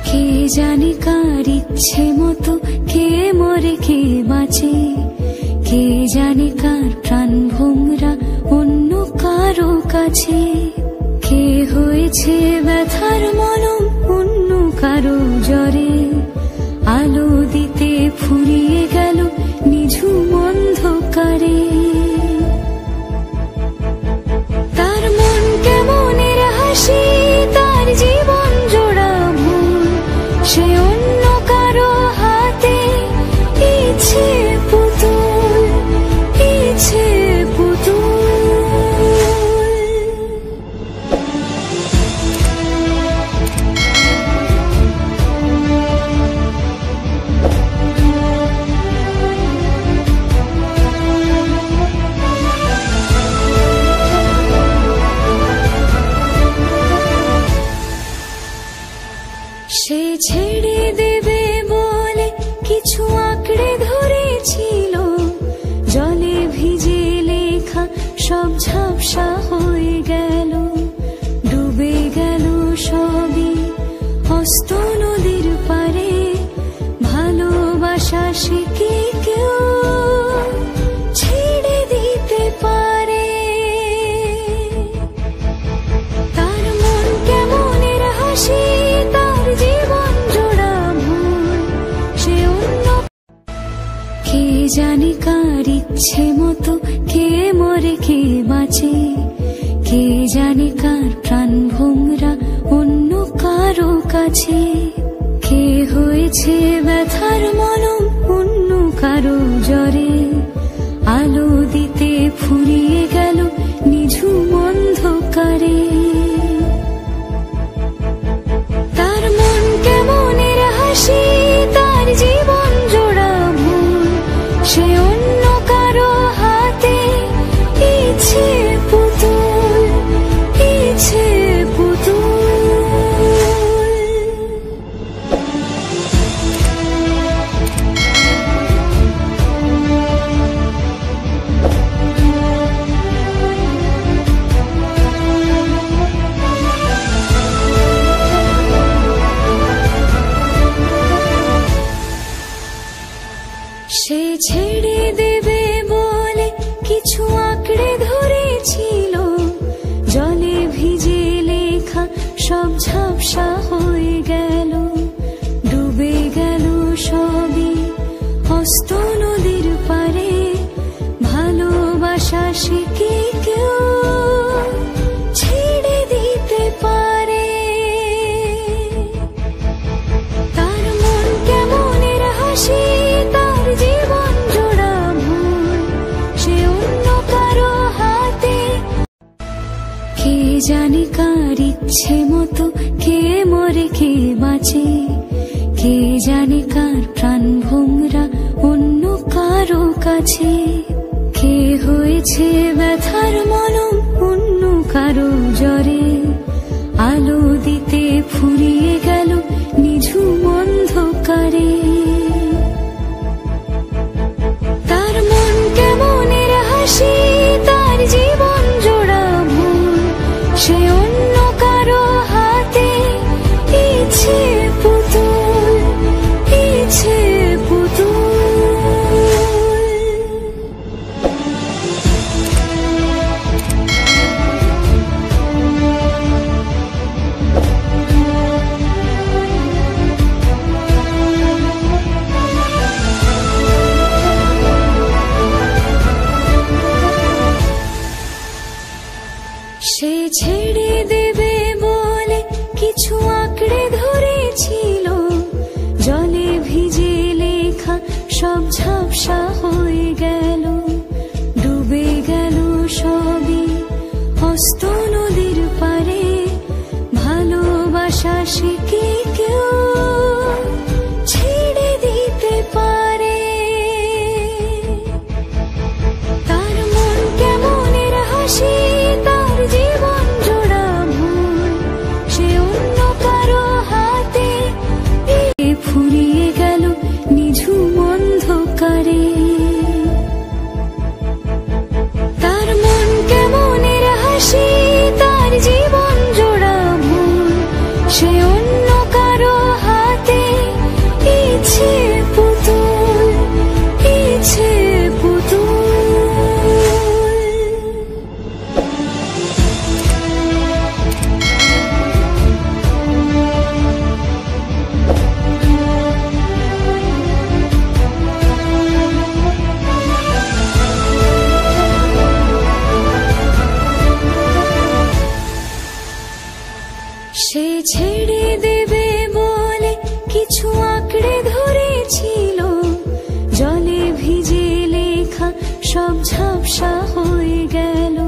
কে জানে কার ইচ্ছে মতো কে মরে কে বাঁচে, কে জানে কার প্রাণ ভোমরা অন্য কারো কাছে। কে হয়েছে ব্যথার মলম অন্য কারো জ্বরে, আলো দিতে ফুরিয়ে গেল নিঝুম অন্ধকারে। তার মন কেমনের হাসি, তার জীবন জোড়া ভুল, সে অন্য কারো হাতে ইচ্ছে পুতুল, ইচ্ছে পুতুল। সে ছেড়ে দেবে বলে কিছু আঁকড়ে ধরেছিল, জলে ভিজে লেখা সব ঝাপসা হয়ে গেল, ডুবে গেল সবই অস্ত নদীর পারে। ভালোবাসা সে কি কেউ ছেড়ে দিতে পারে? তার মন কেমনের হাসি, তার জীবন জোড়া ভুল, সে অন্য। কে জানে কার ইচ্ছে মতো কে মরে কে বাঁচে, কে জানে কার প্রাণ ভোমরা অন্য কারো কাছে। কে হয়েছে ব্যথার মলম অন্য কারো জ্বরে, আলো দিতে ফুরিয়ে গেল নিঝুম অন্ধকারে। তার মন কেমনের হাসি, তার জীবন জোড়া ভুল, সে অন্য কারো হাতে ইচ্ছে পুতুল, ইচ্ছে পুতুল। সে ছেড়ে দেবে বলে কিছু আঁকড়ে ধরেছিল, জলে ভিজে লেখা সব ঝাপসা হয়ে গেল, ডুবে গেল সবই অস্ত নদীর পারে। ভালোবাসা সে কি কেউ ছেড়ে দিতে পারে? তার মন কেমনের হাসি, তার জীবন জোড়া ভুল, সে অন্য কারো হাতে। কে জানে কার ইচ্ছে মতো কে মরে কে বাঁচে, কে জানে কার প্রাণ ভোমরা অন্য কারো কাছে। কে হয়েছে ব্যথার মলম অন্য কারো জ্বরে, আলো দিতে ফুরিয়ে গেল নিঝুম অন্ধকারে। তার মন কেমনের হাসি, তার জীবন জোড়া ভুল, সে অন্য কারো হাতে ইচ্ছে পুতুল, ইচ্ছে পুতুল। সে ছেড়ে দেবে বলে কিছু আঁকড়ে ধরেছিল, জলে ভিজে লেখা সব ঝাপসা হয়ে গেল, ডুবে গেল সবই অস্ত নদীর পারে। ভালোবাসা সে কি কেউ ছেড়ে দিতে পারে? তার মন কেমনের হাসি, তার জীবন জোড়া ভুল, সে অন্য কারো হাতে ফুরিয়ে গেল নিঝুম অন্ধকারে। তার মন কেমনের হাসি, তার জীবন জোড়া ভুল, সে অন্য সে ছেড়ে দেবে বলে কিছু আঁকড়ে ধরেছিল, জলে ভিজে লেখা সব ঝাপসা হয়ে গেল।